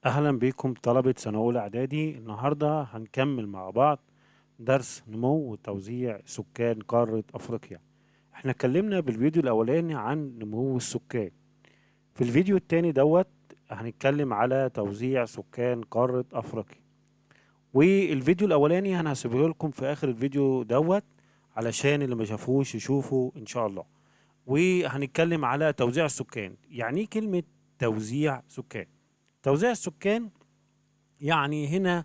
أهلا بكم طلبة سنة أولى إعدادي. النهاردة هنكمل مع بعض درس نمو وتوزيع سكان قارة أفريقيا. احنا اتكلمنا بالفيديو الأولاني عن نمو السكان. في الفيديو التاني هنتكلم على توزيع سكان قارة أفريقيا. والفيديو الأولاني هسيبه لكم في آخر الفيديو علشان اللي ما شافوش يشوفوا إن شاء الله. وهنتكلم على توزيع السكان. يعني إيه كلمة توزيع سكان؟ توزيع السكان يعني هنا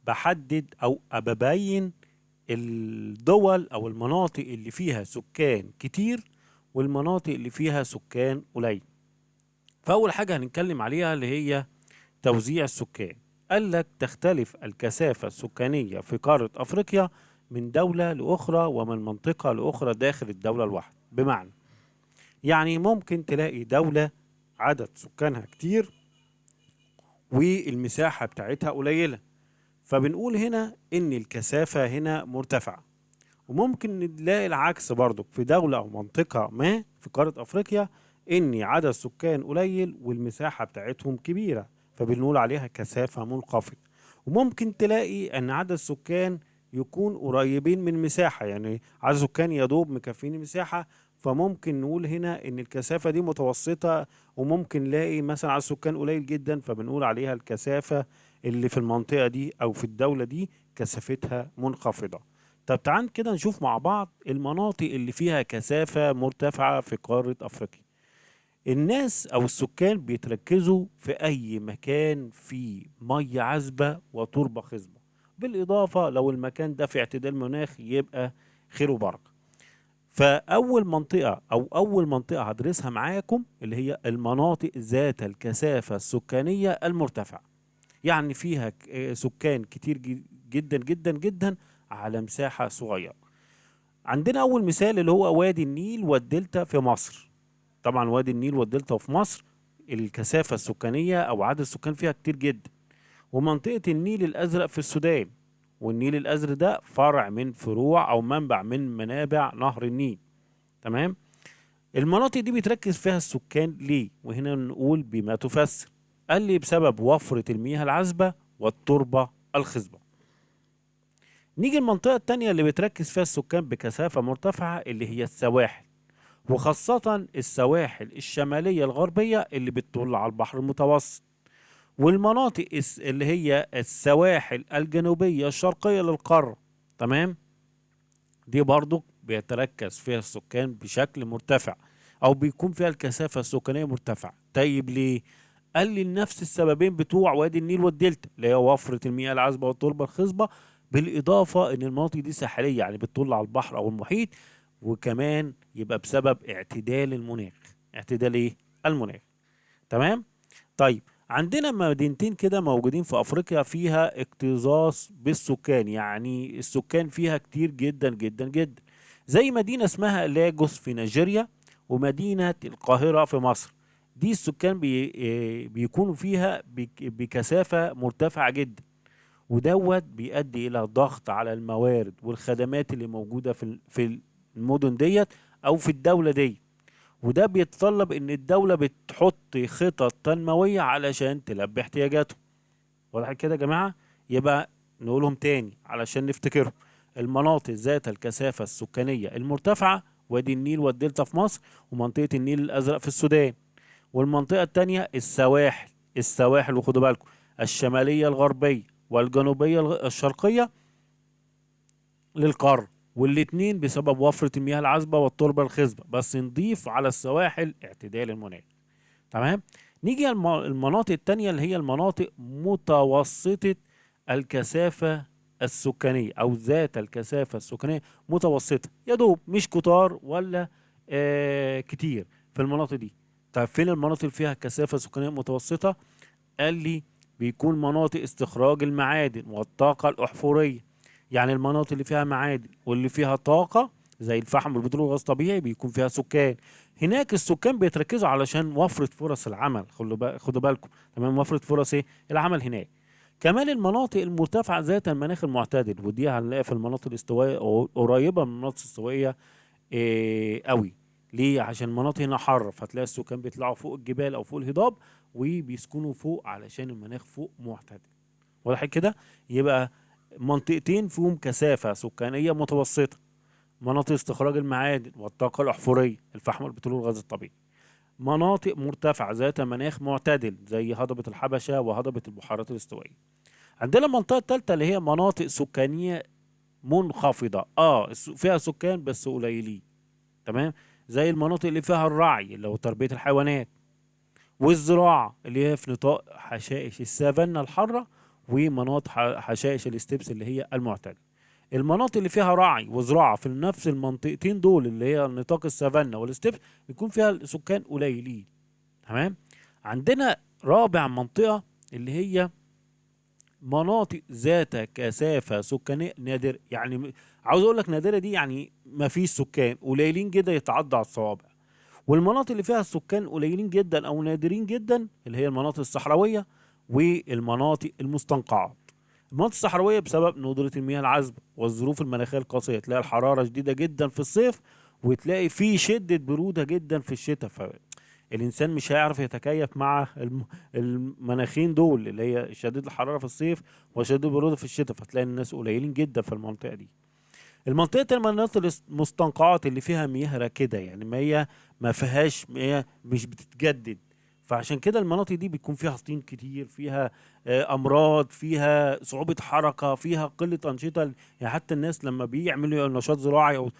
بحدد او ببين الدول او المناطق اللي فيها سكان كتير والمناطق اللي فيها سكان قليل. فاول حاجة هنتكلم عليها اللي هي توزيع السكان. قال لك تختلف الكثافة السكانية في قارة افريقيا من دولة لاخرى ومن منطقة لاخرى داخل الدولة الواحدة. بمعنى يعني ممكن تلاقي دولة عدد سكانها كتير والمساحة بتاعتها قليلة، فبنقول هنا ان الكثافة هنا مرتفعة. وممكن نلاقي العكس برضو في دولة او منطقة ما في قارة افريقيا ان عدد سكان قليل والمساحة بتاعتهم كبيرة، فبنقول عليها كثافة منخفضة. وممكن تلاقي ان عدد السكان يكون قريبين من مساحة، يعني عدد سكان يدوب مكفين المساحة، فممكن نقول هنا ان الكثافة دي متوسطة. وممكن نلاقي مثلا عدد سكان قليل جدا فبنقول عليها الكثافة اللي في المنطقة دي أو في الدولة دي كثافتها منخفضة. طب تعال كده نشوف مع بعض المناطق اللي فيها كثافة مرتفعة في قارة أفريقيا. الناس أو السكان بيتركزوا في أي مكان فيه مية عذبة وتربة خصبة، بالإضافة لو المكان ده في اعتدال مناخ يبقى خير وبركة. أول منطقة هدرسها معاكم اللي هي المناطق ذات الكثافة السكانية المرتفعة، يعني فيها سكان كتير جدا جدا جدا على مساحة صغيرة. عندنا أول مثال اللي هو وادي النيل والدلتا في مصر. طبعا وادي النيل والدلتا في مصر الكثافة السكانية أو عدد السكان فيها كتير جدا. ومنطقة النيل الأزرق في السودان، والنيل الأزرق ده فرع من فروع أو منبع من منابع نهر النيل. تمام. المناطق دي بيتركز فيها السكان ليه؟ وهنا نقول بما تفسر. قال لي بسبب وفرة المياه العذبة والتربة الخصبة. نيجي المنطقة التانية اللي بتركز فيها السكان بكثافة مرتفعة اللي هي السواحل، وخاصة السواحل الشمالية الغربية اللي بتطل على البحر المتوسط، والمناطق اللي هي السواحل الجنوبية الشرقية للقارة. تمام. دي برضو بيتركز فيها السكان بشكل مرتفع او بيكون فيها الكثافة السكانية مرتفعة. طيب ليه؟ قال لي نفس السببين بتوع وادي النيل والدلتا اللي هي وفرة المياه العذبة والتربة الخصبة، بالاضافة ان المناطق دي ساحلية يعني بتطل على البحر او المحيط. وكمان يبقى بسبب اعتدال المناخ. اعتدال ايه؟ المناخ. تمام. طيب عندنا مدينتين كده موجودين في افريقيا فيها اكتظاظ بالسكان، يعني السكان فيها كتير جدا جدا جدا، زي مدينة اسمها لاجوس في نيجيريا ومدينة القاهرة في مصر. دي السكان بيكونوا فيها بكثافة مرتفعة جدا، بيؤدي الى ضغط على الموارد والخدمات اللي موجودة في المدن ديت او في الدولة دي. وده بيتطلب ان الدولة بتحط خطط تنموية علشان تلبي احتياجاتهم. واضح كده يا جماعة؟ يبقى نقولهم تاني علشان نفتكرهم. المناطق ذات الكثافة السكانية المرتفعة وادي النيل والدلتا في مصر، ومنطقة النيل الأزرق في السودان. والمنطقة التانية السواحل وخدوا بالكم الشمالية الغربية والجنوبية الشرقية للقارة، والاتنين بسبب وفرة المياه العذبة والتربة الخصبة، بس نضيف على السواحل اعتدال المناخ. تمام. نيجي المناطق التانية اللي هي المناطق متوسطة الكثافة السكانية أو ذات الكثافة السكانية متوسطة، يا دوب مش كتار ولا كتير في المناطق دي. طيب فين المناطق اللي فيها كثافة سكانية متوسطة؟ قال لي بيكون مناطق استخراج المعادن والطاقة الأحفورية. يعني المناطق اللي فيها معادن واللي فيها طاقة زي الفحم والبترول والغاز الطبيعي بيكون فيها سكان. هناك السكان بيتركزوا علشان وفرة فرص العمل. خدوا بالكم. تمام. وفرة فرص ايه؟ العمل هناك. كمان المناطق المرتفعة ذات المناخ المعتدل، ودي هنلاقي في المناطق الاستوائية أو قريبة من المناطق الاستوائية قوي. ليه؟ عشان المناطق هنا حر، فتلاقي السكان بيطلعوا فوق الجبال او فوق الهضاب، وبيسكنوا فوق علشان المناخ فوق معتدل. واضح كده؟ يبقى منطقتين فيهم كثافة سكانية متوسطة، مناطق استخراج المعادن والطاقة الأحفورية، الفحم والبترول والغاز الطبيعي. مناطق مرتفعة ذات مناخ معتدل زي هضبة الحبشة وهضبة البحيرات الاستوائية. عندنا المنطقة الثالثة اللي هي مناطق سكانية منخفضة، فيها سكان بس قليلين، تمام، زي المناطق اللي فيها الرعي اللي هو تربية الحيوانات، والزراعة اللي هي في نطاق حشائش السافانا الحارة ومناطق حشائش الاستبس اللي هي المعتدلة. المناطق اللي فيها رعي وزراعة في نفس المنطقتين دول اللي هي نطاق السافانا والاستبس بيكون فيها سكان قليلين، تمام. عندنا رابع منطقة اللي هي مناطق ذات كثافة سكانية نادر، يعني عاوز اقول لك نادرة دي يعني ما فيش سكان، قليلين جدا يتعدى على الصوابع. والمناطق اللي فيها السكان قليلين جدا او نادرين جدا اللي هي المناطق الصحراوية والمناطق المستنقعات. المناطق الصحراوية بسبب ندرة المياه العذبة والظروف المناخية القاسية، تلاقي الحرارة شديدة جدا في الصيف وتلاقي في شدة برودة جدا في الشتاء، فالإنسان مش هيعرف يتكيف مع المناخين دول اللي هي شديد الحرارة في الصيف وشديد البرودة في الشتاء، فتلاقي الناس قليلين جدا في المنطقة دي. المناطق المستنقعات اللي فيها مياه راكدة، يعني مياه ما فيهاش مياه مش بتتجدد، فعشان كده المناطق دي بيكون فيها طين كتير، فيها امراض، فيها صعوبة حركة، فيها قلة انشطة. يعني حتى الناس لما بيعملوا نشاط زراعي او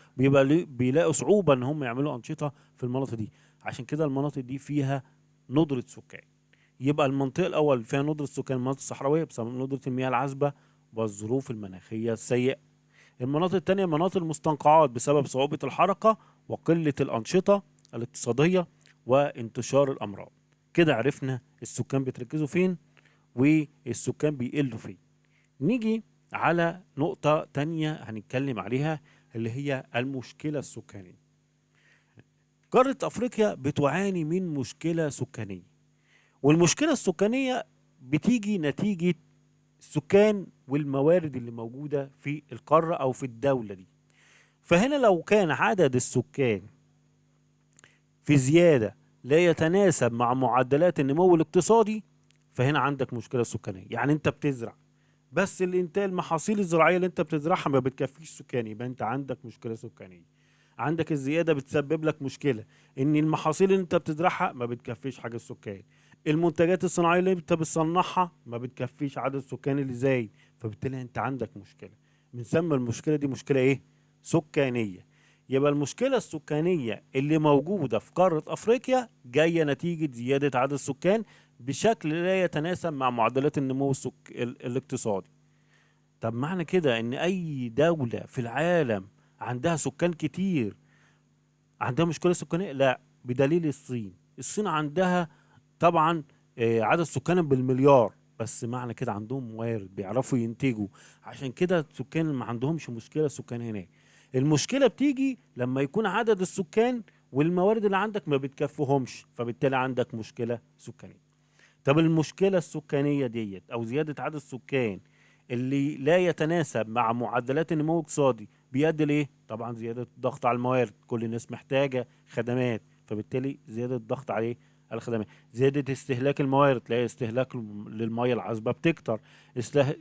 بيلاقوا صعوبة ان هم يعملوا انشطة في المناطق دي. عشان كده المناطق دي فيها ندرة سكان. يبقى المنطقة الاول فيها ندرة سكان، المناطق الصحراوية بسبب ندرة المياه العذبة والظروف المناخية السيئة. المناطق التانية مناطق المستنقعات بسبب صعوبة الحركة وقلة الأنشطة الاقتصادية وانتشار الأمراض. كده عرفنا السكان بيتركزوا فين والسكان بيقلوا فين. نيجي على نقطة تانية هنتكلم عليها اللي هي المشكلة السكانية. قارة أفريقيا بتعاني من مشكلة سكانية، والمشكلة السكانية بتيجي نتيجة السكان والموارد اللي موجودة في القارة أو في الدولة دي. فهنا لو كان عدد السكان في زيادة لا يتناسب مع معدلات النمو الاقتصادي، فهنا عندك مشكلة سكانية. يعني انت بتزرع بس الانتاج المحاصيل الزراعية اللي انت بتزرعها ما بتكفيش سكان، يبقى انت عندك مشكلة سكانية. عندك الزيادة بتسبب لك مشكلة ان المحاصيل اللي انت بتزرعها ما بتكفيش حاجة السكان، المنتجات الصناعية اللي انت بتصنعها ما بتكفيش عدد السكان اللي زايد، فبالتالي انت عندك مشكلة. بنسمى المشكلة دي مشكلة ايه؟ سكانية. يبقى المشكلة السكانية اللي موجودة في قارة أفريقيا جاية نتيجة زيادة عدد السكان بشكل لا يتناسب مع معدلات النمو الاقتصادي. طب معنى كده ان اي دولة في العالم عندها سكان كتير عندها مشكلة سكانية؟ لا، بدليل الصين عندها طبعا عدد سكان بالمليار، بس معنى كده عندهم موارد بيعرفوا ينتجوا، عشان كده السكان ما عندهمش مشكلة سكانية هناك. المشكلة بتيجي لما يكون عدد السكان والموارد اللي عندك ما بتكفهمش، فبالتالي عندك مشكلة سكانية. طب المشكلة السكانية ديت أو زيادة عدد السكان اللي لا يتناسب مع معدلات النمو الاقتصادي بيؤدي لإيه؟ طبعا زيادة الضغط على الموارد، كل الناس محتاجة خدمات، فبالتالي زيادة الضغط عليه على الخدمات، زيادة استهلاك الموارد، تلاقي استهلاك للمياه العذبة بتكتر،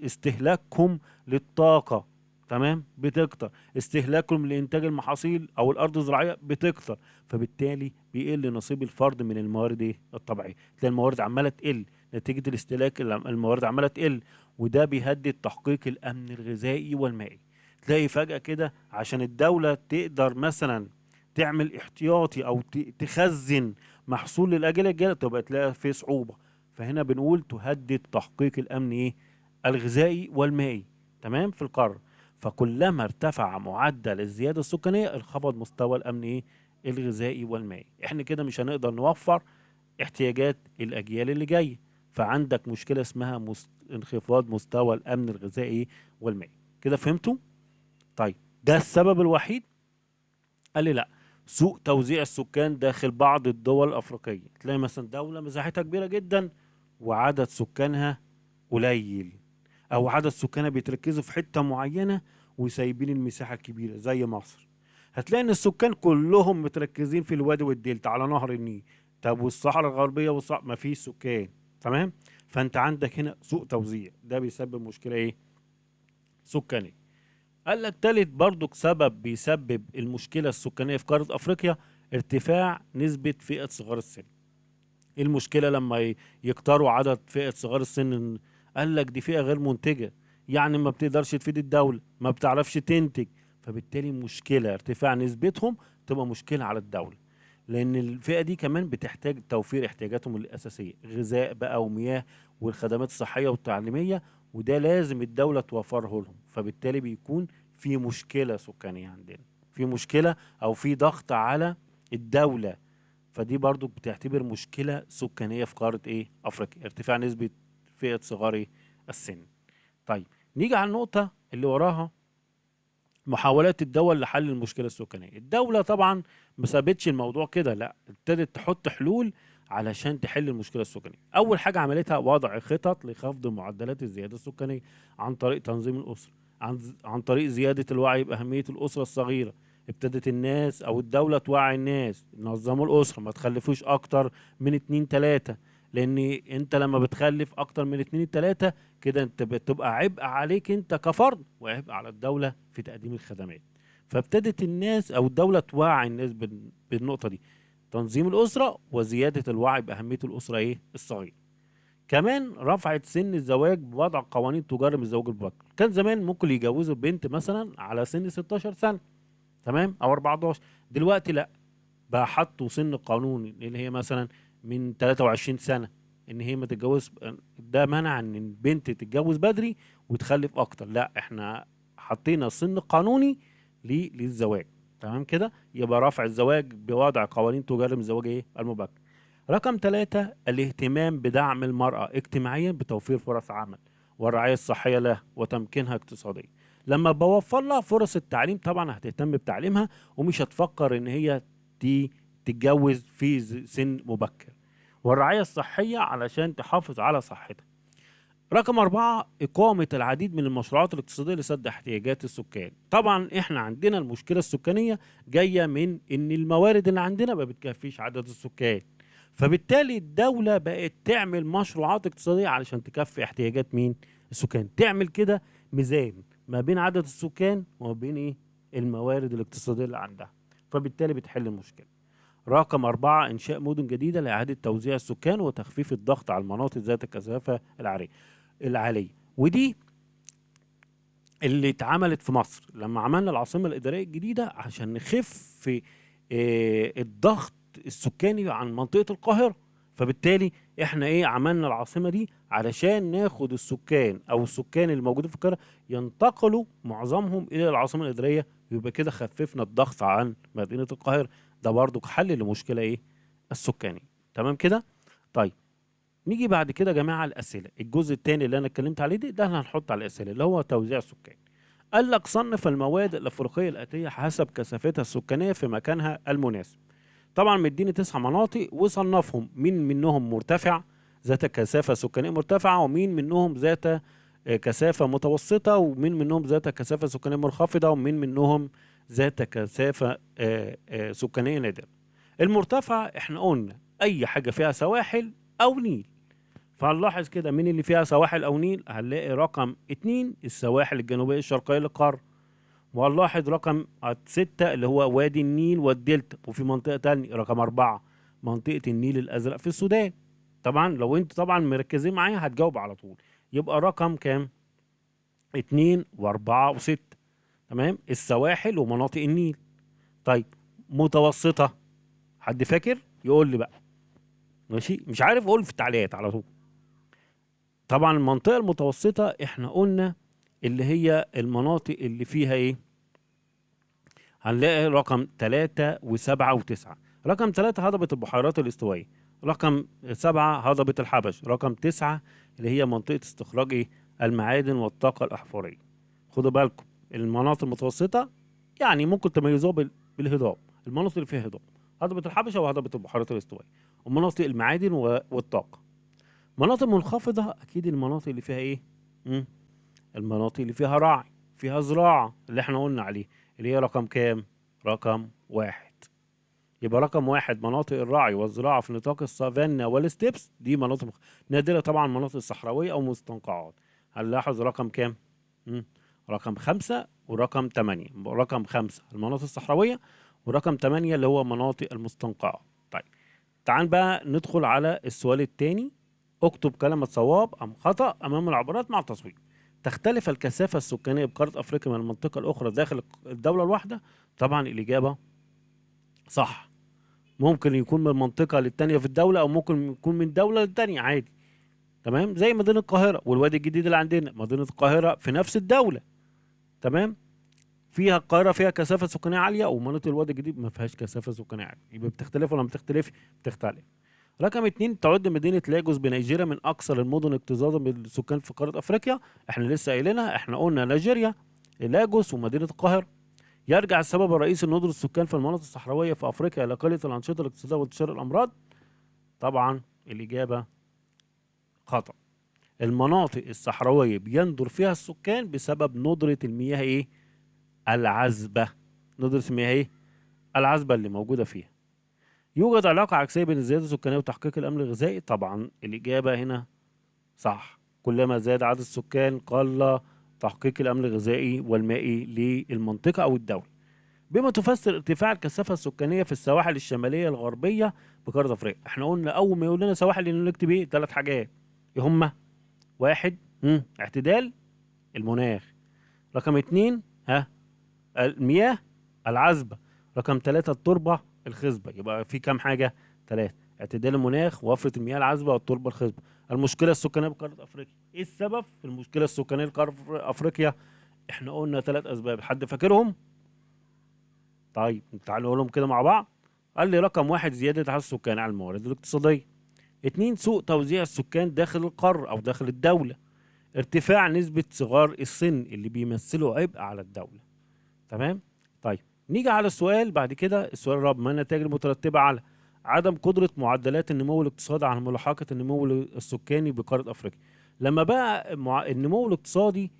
استهلاكهم للطاقة، تمام، بتكتر، استهلاكهم لإنتاج المحاصيل أو الأرض الزراعية بتكتر، فبالتالي بيقل نصيب الفرد من الموارد الطبيعية، تلاقي الموارد عمالة تقل نتيجة الاستهلاك، الموارد عمالة تقل، وده بيهدد تحقيق الأمن الغذائي والمائي. تلاقي فجأة كده عشان الدولة تقدر مثلا تعمل احتياطي أو تخزن محصول للأجيال الجاية تبقى تلاقي في صعوبة. فهنا بنقول تهدد تحقيق الأمن الغذائي والمائي، تمام، في القارة. فكلما ارتفع معدل الزيادة السكانية انخفض مستوى الأمن الغذائي والمائي. احنا كده مش هنقدر نوفر احتياجات الأجيال اللي جاية، فعندك مشكلة اسمها انخفاض مستوى الأمن الغذائي والمائي. كده فهمتوا؟ طيب ده السبب الوحيد؟ قال لي لا، سوء توزيع السكان داخل بعض الدول الأفريقية. تلاقي مثلا دولة مساحتها كبيرة جدا وعدد سكانها قليل، أو عدد سكانها بيتركزوا في حتة معينة وسايبين المساحة الكبيرة زي مصر. هتلاقي إن السكان كلهم متركزين في الوادي والدلتا على نهر النيل، طب والصحراء الغربيه والصحراء ما فيش سكان. تمام. فانت عندك هنا سوء توزيع، ده بيسبب مشكله ايه؟ سكانيه. قال لك تالت برضك سبب بيسبب المشكله السكانيه في قاره افريقيا، ارتفاع نسبه فئه صغار السن. ايه المشكله لما يكتروا عدد فئه صغار السن؟ قال لك دي فئه غير منتجه، يعني ما بتقدرش تفيد الدوله، ما بتعرفش تنتج، فبالتالي مشكله ارتفاع نسبتهم تبقى مشكله على الدوله، لان الفئه دي كمان بتحتاج توفير احتياجاتهم الاساسيه، غذاء بقى ومياه والخدمات الصحيه والتعليميه، وده لازم الدوله توفره لهم، فبالتالي بيكون في مشكله سكانيه عندنا، في مشكله او في ضغط على الدوله. فدي برضو بتعتبر مشكلة سكانية في قارة ايه؟ افريقيا، ارتفاع نسبة فئة صغار إيه؟ السن. طيب نيجي على النقطة اللي وراها، محاولات الدول لحل المشكلة السكانية. الدولة طبعا ما سابتش الموضوع كده، لا، ابتدت تحط حلول علشان تحل المشكلة السكانية. أول حاجة عملتها وضع خطط لخفض معدلات الزيادة السكانية عن طريق تنظيم الأسرة، عن طريق زيادة الوعي بأهمية الأسرة الصغيرة. ابتدت الناس أو الدولة توعي الناس، نظموا الأسرة، ما تخلفوش أكتر من اتنين تلاتة، لأن أنت لما بتخلف أكتر من اتنين تلاتة كده انت بتبقى عبء عليك انت كفرد وعبء على الدولة في تقديم الخدمات. فابتدت الناس او الدولة توعي الناس بالنقطة دي، تنظيم الأسرة وزيادة الوعي بأهمية الأسرة ايه؟ الصغيرة. كمان رفعت سن الزواج بوضع قوانين تجرم الزواج المبكر. كان زمان ممكن يجوزوا بنت مثلا على سن 16 سنة، تمام، او 14. دلوقتي لا، بقى حطوا سن قانوني اللي هي مثلا من 23 سنة ان هي ما تتجوز. ده منع ان البنت تتجوز بدري وتخلف اكتر، لا احنا حطينا سن قانوني للزواج. تمام كده، يبقى رفع الزواج بوضع قوانين تجرم الزواج ايه؟ المبكر. رقم 3، الاهتمام بدعم المرأة اجتماعيا بتوفير فرص عمل والرعاية الصحية لها وتمكينها اقتصاديا. لما بوفر لها فرص التعليم طبعا هتهتم بتعليمها، ومش هتفكر ان هي دي تتجوز في سن مبكر. والرعاية الصحية علشان تحافظ على صحتها. رقم 4، إقامة العديد من المشروعات الاقتصادية لسد احتياجات السكان. طبعا احنا عندنا المشكلة السكانية جاية من ان الموارد اللي عندنا ما بتكفيش عدد السكان، فبالتالي الدولة بقت تعمل مشروعات اقتصادية علشان تكفي احتياجات مين؟ السكان. تعمل كده ميزان ما بين عدد السكان وما بين ايه؟ الموارد الاقتصادية اللي عندها، فبالتالي بتحل المشكلة. رقم 4، إنشاء مدن جديدة لإعادة توزيع السكان وتخفيف الضغط على المناطق ذات الكثافة العالية. ودي اللي اتعملت في مصر لما عملنا العاصمة الإدارية الجديدة عشان نخف الضغط السكاني عن منطقة القاهرة. فبالتالي احنا ايه؟ عملنا العاصمة دي علشان ناخد السكان او السكان الموجودين في القاهرة ينتقلوا معظمهم الى العاصمة الإدارية، يبقى كده خففنا الضغط عن مدينة القاهرة. ده برضو حل لمشكلة ايه؟ السكاني. تمام كده. طيب نيجي بعد كده يا جماعه الاسئله، الجزء الثاني اللي انا اتكلمت عليه ده اللي هنحط على الاسئله اللي هو توزيع السكان. قال لك صنف المواد الافريقيه الاتيه حسب كثافتها السكانيه في مكانها المناسب. طبعا مديني 9 مناطق وصنفهم، مين منهم مرتفع ذات كثافه سكانيه مرتفعه، ومين منهم ذات كثافه متوسطه، ومين منهم ذات كثافه سكانيه منخفضه، ومين منهم ذات كثافه سكانيه نادره. المرتفع احنا قلنا اي حاجه فيها سواحل او نيل، فهنلاحظ كده مين اللي فيها سواحل او نيل. هنلاقي رقم 2 السواحل الجنوبية الشرقية للقارة، وهنلاحظ رقم 6 اللي هو وادي النيل والدلتا، وفي منطقة تانية رقم 4 منطقة النيل الأزرق في السودان. طبعا لو انتوا طبعا مركزين معايا هتجاوب على طول. يبقى رقم كام؟ 2 و4 و6. تمام، السواحل ومناطق النيل. طيب متوسطة، حد فاكر يقول لي بقى؟ ماشي، مش عارف قول في التعليقات على طول. طبعا المنطقة المتوسطة احنا قلنا اللي هي المناطق اللي فيها ايه؟ هنلاقي رقم 3 و7 و9. رقم 3 هضبة البحيرات الاستوائية. رقم 7 هضبة الحبش. رقم 9 اللي هي منطقة استخراج ايه؟ المعادن والطاقة الأحفورية. خدوا بالكم المناطق المتوسطة يعني ممكن تميزوها بالهضاب، المناطق اللي فيها هضاب، هضبة الحبشة وهضبة البحيرات الاستوائية، ومناطق المعادن والطاقة. مناطق منخفضة أكيد المناطق اللي فيها إيه؟ مم؟ المناطق اللي فيها راعي، فيها زراعة اللي إحنا قلنا عليه، اللي هي رقم كام؟ رقم 1. يبقى رقم واحد مناطق الرعي والزراعة في نطاق السافانا والستيبس، دي مناطق نادرة طبعا، مناطق صحراوية أو مستنقعات. هنلاحظ رقم كام؟ مم. رقم 5 ورقم 8. رقم 5 المناطق الصحراوية، ورقم 8 اللي هو مناطق المستنقعات. طيب تعال بقى ندخل على السؤال الثاني. اكتب كلمة صواب أم خطأ أمام العبارات مع التصويب. تختلف الكثافة السكانية بقارة أفريقيا من المنطقة الأخرى داخل الدولة الواحدة؟ طبعا الإجابة صح. ممكن يكون من منطقة للتانية في الدولة، أو ممكن يكون من دولة للتانية عادي. تمام، زي مدينة القاهرة والوادي الجديد اللي عندنا. مدينة القاهرة في نفس الدولة، تمام، فيها القاهرة فيها كثافة سكانية عالية، ومناطق الوادي الجديد ما فيهاش كثافة سكانية عالية. يبقى بتختلف ولا ما بتختلف؟ بتختلف. رقم اتنين، تعد مدينة لاجوس بنيجيريا من أكثر المدن اكتظاظا بالسكان في قارة أفريقيا. احنا لسه قايلينها، احنا قلنا نيجيريا، لاجوس، ومدينة القاهرة. يرجع السبب الرئيسي لندرة السكان في المناطق الصحراوية في أفريقيا إلى قلة الأنشطة الاقتصادية وانتشار الأمراض. طبعا الإجابة خطأ. المناطق الصحراوية بيندر فيها السكان بسبب ندرة المياه ايه؟ العذبة. ندرة المياه ايه؟ العذبة اللي موجودة فيها. يوجد علاقة عكسية بين الزيادة السكانية وتحقيق الأمن الغذائي؟ طبعا الإجابة هنا صح. كلما زاد عدد السكان قل تحقيق الأمن الغذائي والمائي للمنطقة أو الدولة. بما تفسر ارتفاع الكثافة السكانية في السواحل الشمالية الغربية بقارة أفريقيا؟ احنا قلنا أول ما يقول لنا سواحل نكتب ايه؟ 3 حاجات. ايه هما؟ واحد، اعتدال المناخ. رقم 2 المياه العذبة. رقم 3 التربة الخصبة. يبقى في كام حاجة؟ 3: اعتدال المناخ، ووفرة المياه العذبة، والتربة الخصبة. المشكلة السكانية بقارة أفريقيا، ايه السبب في المشكلة السكانية لقارة أفريقيا؟ احنا قلنا 3 أسباب، حد فاكرهم؟ طيب تعالوا نقولهم كده مع بعض. قال لي رقم 1 زيادة عدد السكان على الموارد الاقتصادية. 2 سوء توزيع السكان داخل القارة أو داخل الدولة. ارتفاع نسبة صغار السن اللي بيمثلوا عبء على الدولة. تمام. طيب نيجي على السؤال بعد كده، السؤال الرابع: ما النتائج المترتبة على عدم قدرة معدلات النمو الاقتصادي على ملاحقة النمو السكاني بقارة أفريقيا؟ لما بقى النمو الاقتصادي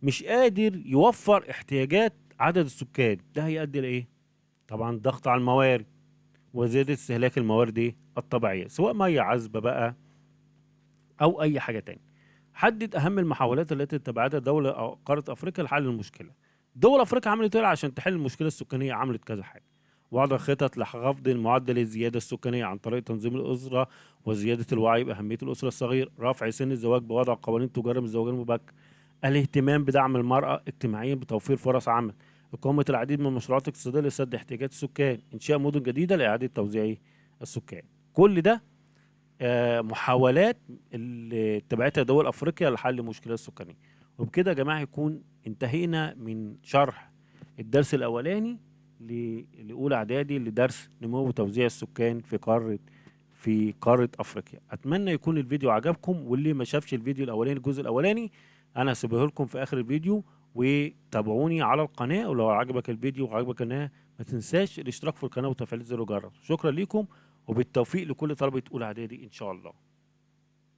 مش قادر يوفر احتياجات عدد السكان، ده هيؤدي لإيه؟ طبعا ضغط على الموارد وزيادة استهلاك الموارد الطبيعية، سواء مياه عذبة بقى أو أي حاجة تاني. حدد أهم المحاولات التي اتبعتها دولة أو قارة أفريقيا لحل المشكلة. دول أفريقيا عملت إيه عشان تحل المشكلة السكانية؟ عملت كذا حاجة. وضع خطط لخفض معدل الزيادة السكانية عن طريق تنظيم الأسرة وزيادة الوعي بأهمية الأسرة الصغيرة، رفع سن الزواج بوضع قوانين تجرم الزواج المبكر، الاهتمام بدعم المرأة اجتماعيا بتوفير فرص عمل، إقامة العديد من المشروعات الاقتصادية لسد احتياجات السكان، إنشاء مدن جديدة لإعادة توزيع السكان. كل ده محاولات اللي اتبعتها دول افريقيا لحل المشكله السكانيه. وبكده يا جماعه يكون انتهينا من شرح الدرس الاولاني لاولى اعدادي لدرس نمو وتوزيع السكان في قاره افريقيا. اتمنى يكون الفيديو عجبكم، واللي ما شافش الفيديو الاولاني الجزء الاولاني انا هسيبه لكم في اخر الفيديو، وتابعوني على القناه. ولو عجبك الفيديو وعجبك القناه ما تنساش الاشتراك في القناه وتفعيل زر الجرس. شكرا لكم، وبالتوفيق لكل طلبة أولى إعدادي إن شاء الله.